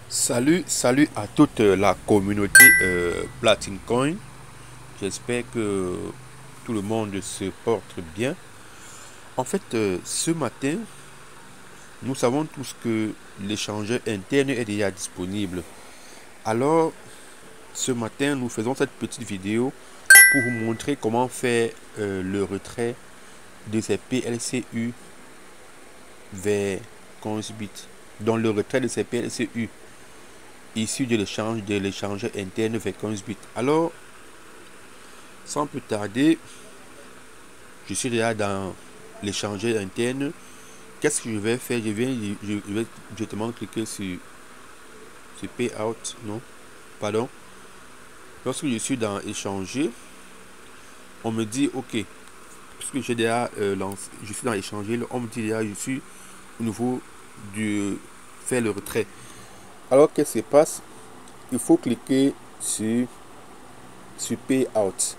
Salut à toute la communauté Platine Coin. J'espère que tout le monde se porte bien. En fait, ce matin, nous savons tous que l'échangeur interne est déjà disponible. Alors, ce matin, nous faisons cette petite vidéo pour vous montrer comment faire le retrait de ces PLCU vers 11 bits. Donc, le retrait de ces PLCU issu de l'échangeur interne vers 15 bits. Alors, sans plus tarder, je suis déjà dans l'échangeur interne. Qu'est-ce que je vais faire? Je vais directement cliquer sur Payout. Non, pardon. Lorsque je suis dans échanger, on me dit OK. Puisque j'ai déjà lancé, je suis dans échanger, on me dit déjà je suis au niveau du faire le retrait. Alors qu'est-ce qui se passe? Il faut cliquer sur Payout.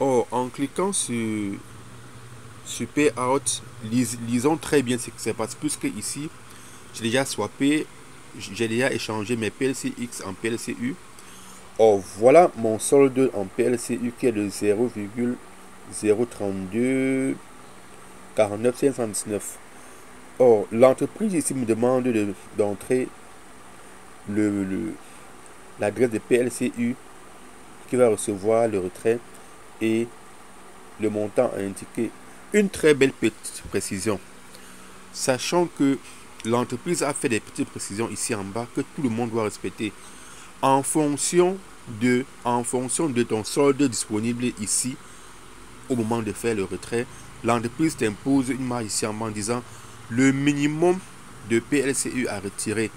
Or, en cliquant sur Payout, lisons très bien ce qui se passe, puisque ici, j'ai déjà swappé, j'ai déjà échangé mes PLCX en PLCU. Or, voilà mon solde en PLCU qui est de 0,032 49 519. Or, l'entreprise ici me demande d'entrer l'adresse de PLCU qui va recevoir le retrait et le montant indiqué. Une très belle petite précision. Sachant que l'entreprise a fait des petites précisions ici en bas que tout le monde doit respecter. En fonction de ton solde disponible ici, au moment de faire le retrait, l'entreprise t'impose une marge ici en bas en disant le minimum de PLCU à retirer.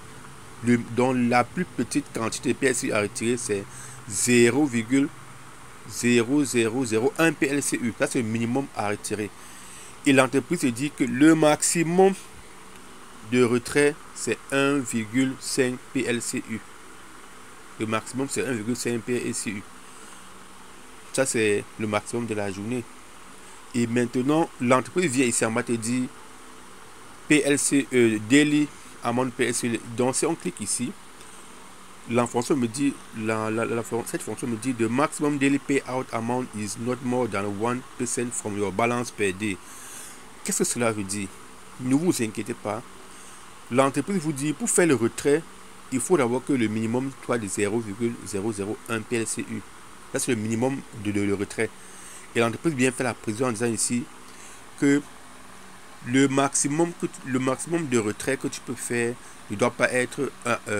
Dont la plus petite quantité de PLCU à retirer, c'est 0,0001 PLCU. Ça, c'est le minimum à retirer. Et l'entreprise dit que le maximum de retrait, c'est 1,5 PLCU. Le maximum, c'est 1,5 PLCU. Ça, c'est le maximum de la journée. Et maintenant, l'entreprise vient ici en bas te dit PLCE, Daily Amount PLCE. Donc, si on clique ici, la fonction me dit, cette fonction me dit the maximum daily payout amount is not more than 1% from your balance per day. Qu'est-ce que cela veut dire? Ne vous inquiétez pas. L'entreprise vous dit pour faire le retrait, il faut d'abord que le minimum soit de 0,001 PLCU. Ça, c'est le minimum de retrait. Et l'entreprise vient faire la précision en disant ici que le maximum de retrait que tu peux faire ne doit pas être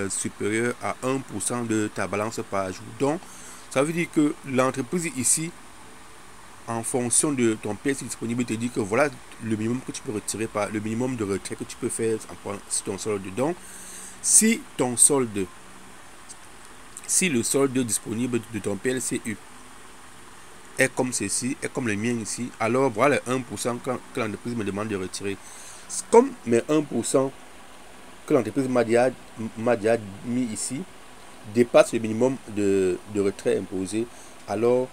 supérieur à 1% de ta balance par jour. Donc, ça veut dire que l'entreprise ici, en fonction de ton PLC disponible, te dit que voilà le minimum que tu peux retirer, le minimum de retrait que tu peux faire sur ton solde. Donc, si le solde disponible de ton PLCU est comme ceci, est comme le mien ici, alors voilà le 1% que l'entreprise me demande de retirer. Comme mes 1% que l'entreprise m'a déjà mis ici dépasse le minimum de retrait imposé, alors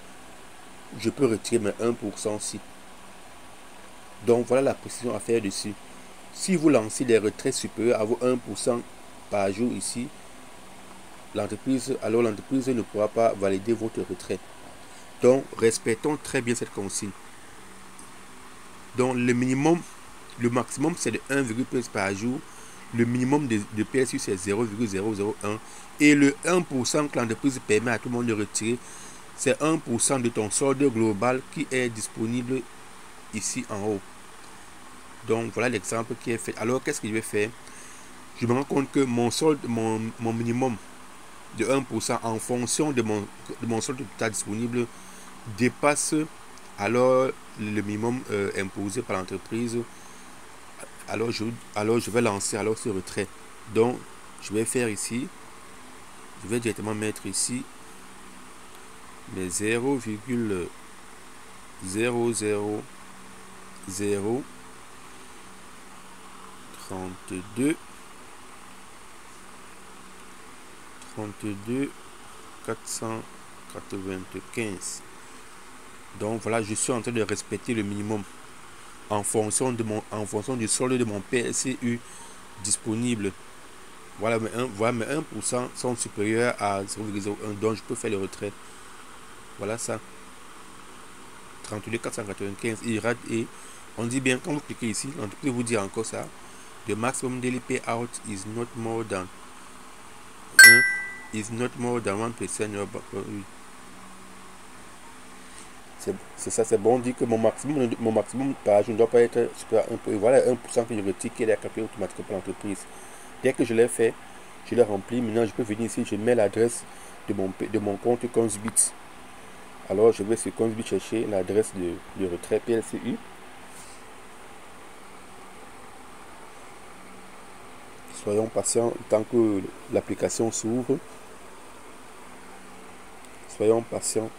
je peux retirer mes 1% ici. Donc voilà la précision à faire dessus. Si vous lancez des retraits supérieurs à vos 1% par jour ici, l'entreprise ne pourra pas valider votre retrait. Donc respectons très bien cette consigne. Donc le maximum c'est de 1,1 par jour. Le minimum de PSU c'est 0,001. Et le 1% que l'entreprise permet à tout le monde de retirer, c'est 1% de ton solde global qui est disponible ici en haut. Donc voilà l'exemple qui est fait. Alors qu'est-ce que je vais faire? Je me rends compte que mon solde, mon minimum de 1% en fonction de mon solde total disponible dépasse alors le minimum imposé par l'entreprise. Alors je vais lancer alors ce retrait. Donc je vais faire ici, je vais directement mettre ici mes 0,000 32 495. Donc voilà, je suis en train de respecter le minimum en fonction du solde de mon PLCU disponibles. Voilà, mais 1% sont supérieurs à 0,01, donc je peux faire le retrait. Voilà ça. 38 495. Et on dit bien, quand vous cliquez ici, l'entreprise vous dit encore ça. The maximum daily payout is not more than 1%. C'est ça, c'est bon. On dit que mon maximum par jour ne doit pas être supérieur à 1%. Et voilà 1% que je retire qui est calculé automatiquement par l'entreprise. Dès que je l'ai fait, je l'ai rempli. Maintenant, je peux venir ici, je mets l'adresse de mon compte Coinsbit. Alors, je vais sur Coinsbit chercher l'adresse de retrait PLCU. Soyons patients tant que l'application s'ouvre. Soyons patients.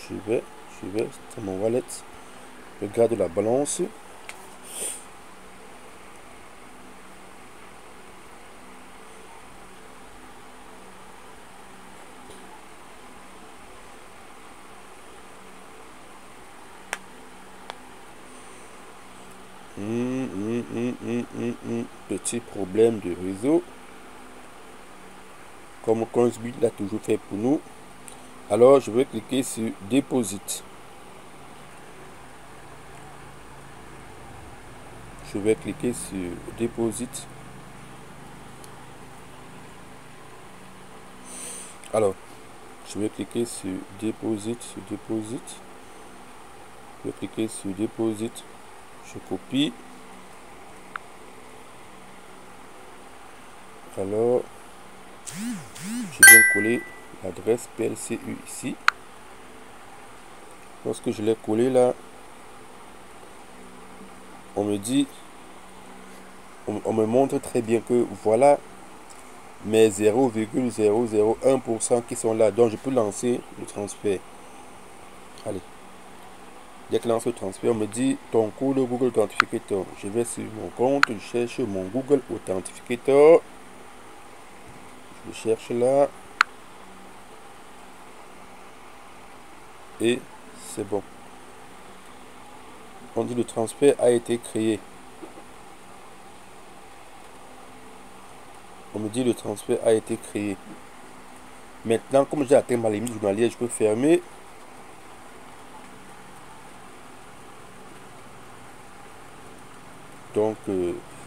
Je vais dans mon wallet. Regarde la balance. Petit problème de réseau. Comme Coinsbit l'a toujours fait pour nous. Alors, je vais cliquer sur Deposit. Je vais cliquer sur Deposit. Alors, je vais cliquer sur Deposit. Je vais cliquer sur Deposit. Je copie. Alors, je viens coller l'adresse PLCU ici. Lorsque je l'ai collé là, on me dit, on me montre très bien que voilà mes 0,001% qui sont là. Donc je peux lancer le transfert. Allez. Dès que je lance le transfert, on me dit ton code Google Authenticator. Je vais sur mon compte, je cherche mon Google Authenticator. Je cherche là. Et c'est bon. On dit le transfert a été créé. On me dit le transfert a été créé. Maintenant, comme j'ai atteint ma limite journalière, je peux fermer. Donc,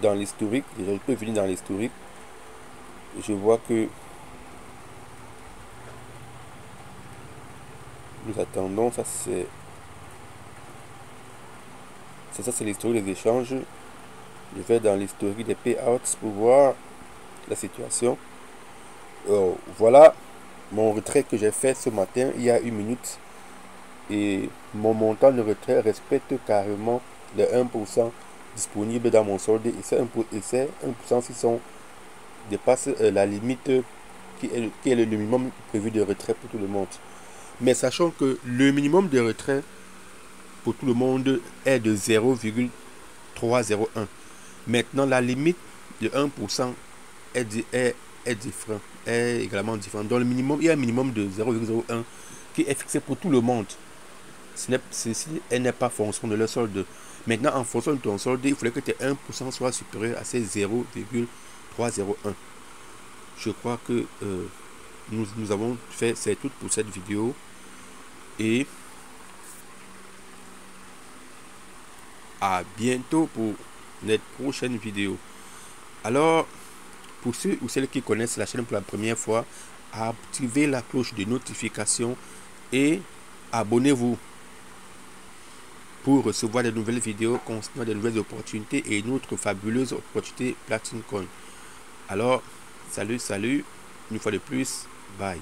dans l'historique, je peux venir dans l'historique. Je vois que nous attendons, ça c'est l'historique des échanges. Je vais dans l'historique des payouts pour voir la situation. Voilà mon retrait que j'ai fait ce matin il y a 1 minute, et mon montant de retrait respecte carrément le 1% disponible dans mon solde, et c'est 1% si son dépasse la limite qui est le minimum prévu de retrait pour tout le monde. Mais sachant que le minimum de retrait pour tout le monde est de 0,301. Maintenant, la limite de 1% est également différente. Donc, il y a un minimum de 0,01 qui est fixé pour tout le monde. Ceci, elle n'est pas fonction de leur solde. Maintenant, en fonction de ton solde, il faudrait que tes 1% soit supérieur à ces 0,301. Je crois que nous avons fait, c'est tout pour cette vidéo. Et à bientôt pour notre prochaine vidéo. Alors, pour ceux ou celles qui connaissent la chaîne pour la première fois, activez la cloche de notification et abonnez-vous pour recevoir de nouvelles vidéos concernant de nouvelles opportunités et une autre fabuleuse opportunité Platinum Coin. Alors, salut, une fois de plus, bye.